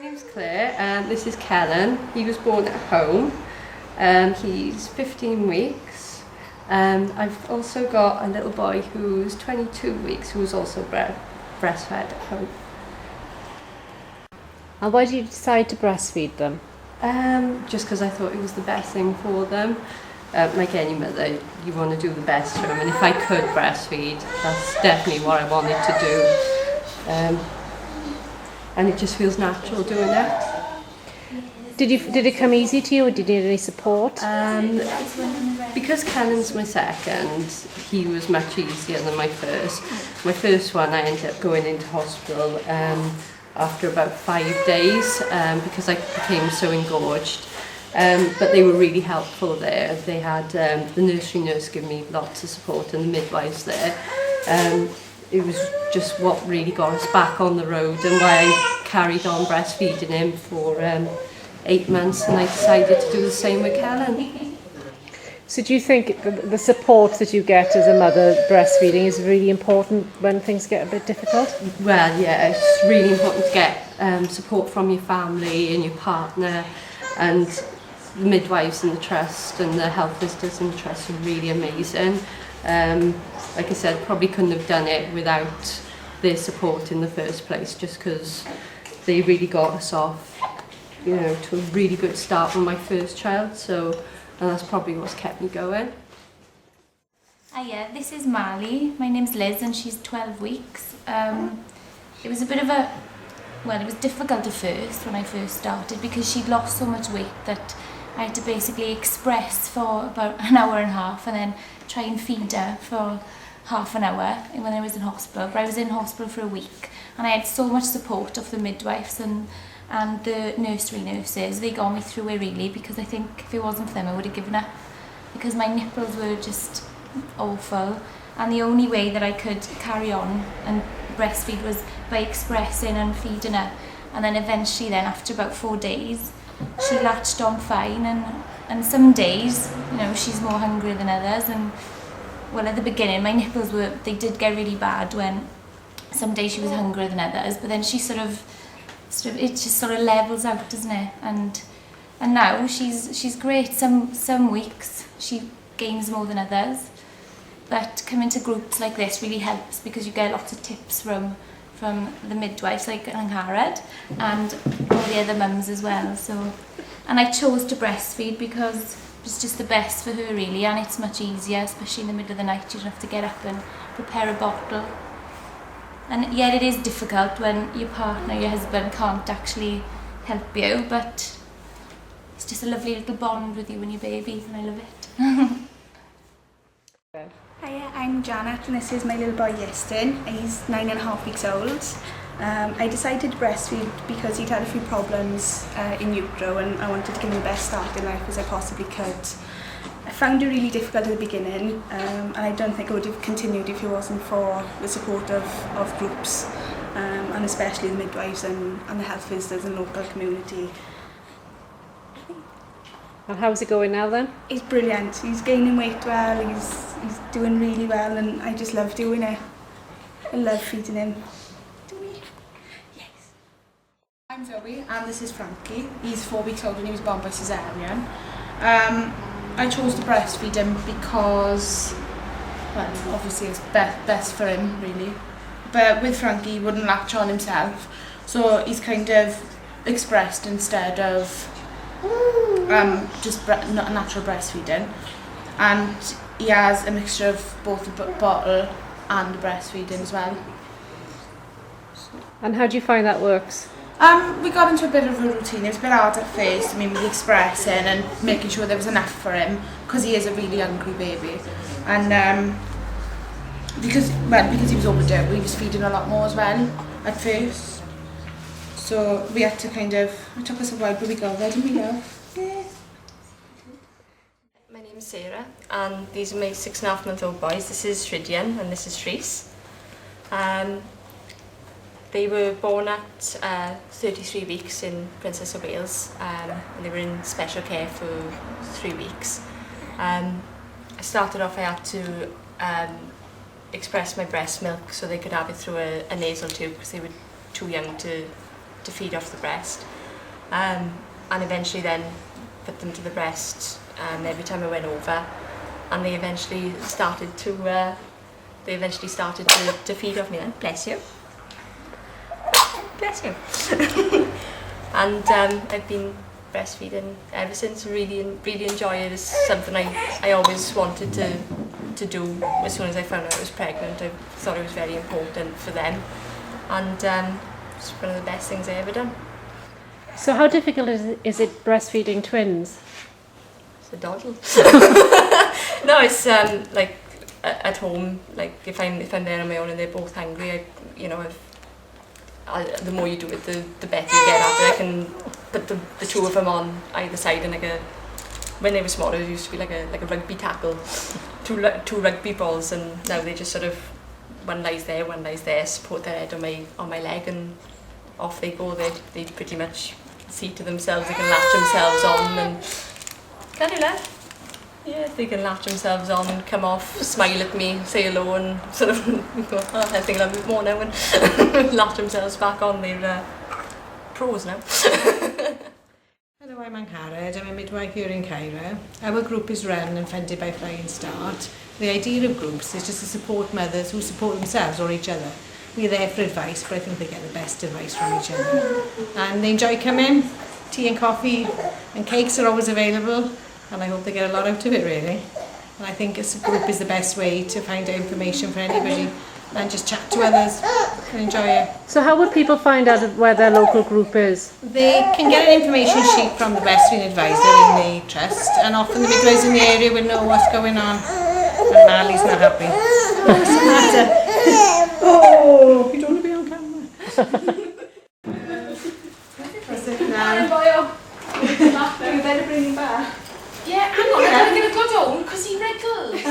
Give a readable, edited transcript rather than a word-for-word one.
My name's Claire and this is Kellen. He was born at home. He's 15 weeks. I've also got a little boy who's 22 weeks who was also breastfed at home. And why did you decide to breastfeed them? Just because I thought it was the best thing for them. Like any mother, you want to do the best for them, and if I could breastfeed, that's definitely what I wanted to do. And it just feels natural doing it. Did it come easy to you, or did you need any support? Because Kellen's my second, he was much easier than my first. My first one, I ended up going into hospital after about 5 days because I became so engorged. But they were really helpful there. They had the nursery nurse give me lots of support and the midwives there. It was just what really got us back on the road and why I carried on breastfeeding him for 8 months, and I decided to do the same with Kellen. So do you think the support that you get as a mother breastfeeding is really important when things get a bit difficult? Well, yeah, it's really important to get support from your family and your partner, and the midwives in the trust and the health visitors in the trust are really amazing. Like I said, probably couldn't have done it without their support in the first place, just because they really got us off, you know, to a really good start with my first child. And that's probably what's kept me going. Hiya, this is Marley. My name's Liz and she's 12 weeks. It was a bit of a, well, it was difficult at first when I first started because she'd lost so much weight that I had to basically express for about an hour and a half and then try and feed her for half an hour when I was in hospital. But I was in hospital for a week and I had so much support of the midwives and the nursery nurses. They got me through it really, because I think if it wasn't for them I would have given up, because my nipples were just awful, and the only way that I could carry on and breastfeed was by expressing and feeding her. And then eventually then after about 4 days she latched on fine, and some days, you know, she's more hungry than others. And well, at the beginning my nipples they did get really bad when some days she was hungrier than others, but then she sort of it just sort of levels out, doesn't it? And now she's great. Some weeks she gains more than others, but coming to groups like this really helps because you get lots of tips from the midwives like Cara and all the other mums as well. So, and I chose to breastfeed because it's just the best for her really, and it's much easier, especially in the middle of the night. You don't have to get up and prepare a bottle. And yet it is difficult when your partner, your husband, can't actually help you, but it's just a lovely little bond with you and your baby, and I love it. Hiya, I'm Janet and this is my little boy Yestin. He's 9.5 weeks old. I decided to breastfeed because he'd had a few problems in utero, and I wanted to give him the best start in life as I possibly could. I found it really difficult at the beginning, and I don't think I would have continued if it wasn't for the support of groups, and especially the midwives and the health visitors and local community. And how's it going now then? He's brilliant. He's gaining weight well, he's doing really well, and I just love doing it. I love feeding him. Do we? Yes. I'm Zoe and this is Frankie. He's 4 weeks old and he was born by cesarean. I chose to breastfeed him because, well, obviously it's best for him really. But with Frankie, he wouldn't latch on himself, so he's kind of expressed instead of just not natural breastfeeding. And he has a mixture of both the bottle and the breastfeeding as well. And how do you find that works? We got into a bit of a routine. It was a bit hard at first, with expressing and making sure there was enough for him, because he is a really hungry baby. And because he was older, we was feeding a lot more as well at first. So we had to it took us a while, but we got there, didn't we, love? Yeah. My name is Sarah, and these are my 6.5-month-old boys. This is Shridian and this is Shrees. They were born at 33 weeks in Princess of Wales, and they were in special care for 3 weeks. I started off, I had to express my breast milk so they could have it through a nasal tube because they were too young to to feed off the breast, and eventually then put them to the breast every time I went over, and they eventually started to feed off me. Then bless you, bless you. And I've been breastfeeding ever since. Really enjoy it. It's something I always wanted to do. As soon as I found out I was pregnant, I thought it was very important for them, and it's one of the best things I ever done. So how difficult is it breastfeeding twins? It's a doddle. No, it's like at home. Like if I'm there on my own and they're both hungry, the more you do it, the better you get at it. I can put the two of them on either side, and when they were smaller, it used to be like a rugby tackle, two rugby balls, and now they just sort of one lies there, support their head on my leg, and off they go. They pretty much see to themselves. They can latch themselves on, and can you laugh? Yeah, they can latch themselves on and come off, smile at me, say hello, and sort of go, oh, I think a little bit more now, and latch themselves back on. They're pros now. Hello, I'm Cara. I'm a midwife here in Cara. Our group is run and funded by Flying Start. The idea of groups is just to support mothers who support themselves or each other. We're there for advice, but I think they get the best advice from each other. And they enjoy coming. Tea and coffee and cakes are always available, and I hope they get a lot out of it, really. And I think as a group is the best way to find out information for anybody and just chat to others and enjoy it. So how would people find out where their local group is? They can get an information sheet from the breastfeeding advisor in the trust, and often the midwives in the area will know what's going on. And Marley's not happy. What's the matter? Oh, you don't want to be on camera. That's it now. We better bring him back. Yeah, hang on, I'm going to go down because he wriggles.